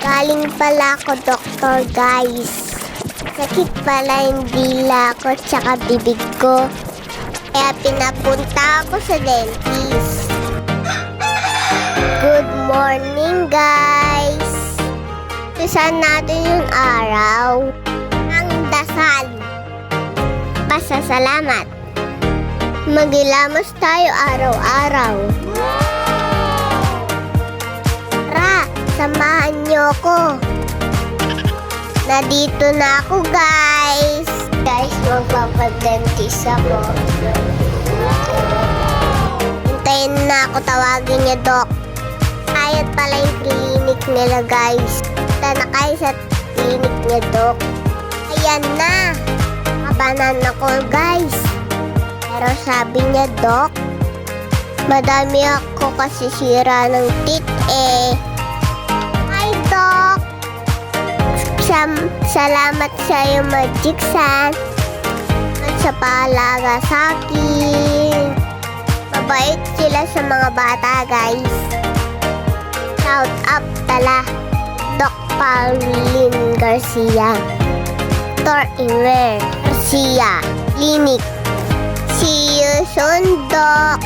Galing pala ako, doktor, guys. Sakit pala yung dila ko tsaka bibig ko. Kaya pinapunta ako sa dentist. Good morning, guys. Saan natin yung araw? Ang dasal. Pasasalamat. Magilamos tayo araw-araw. Tara, samahan niyo ko. Nandito na ako, guys. Guys, magpapadentist ako. Hintayin na ako, tawagin niya, Doc. Ayat pala yung clinic nila, guys. Punta na kayo sa clinic niya, Doc. Ayan na. Kabanan ako, guys. Pero sabi niya, Doc, madami ako kasi sira ng teeth eh. Hi, Doc. Salamat sa iyo, Magic Sand. At sa paalaga sa akin. Mabait sila sa mga bata, guys. Shout out pala, Doc Pauline Garcia. Dr. Imer Garcia Clinic. See you soon, Doc.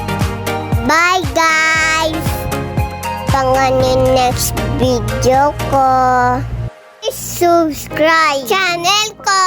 Bye, guys. Abangan yung next video ko. Subscribe channel ko.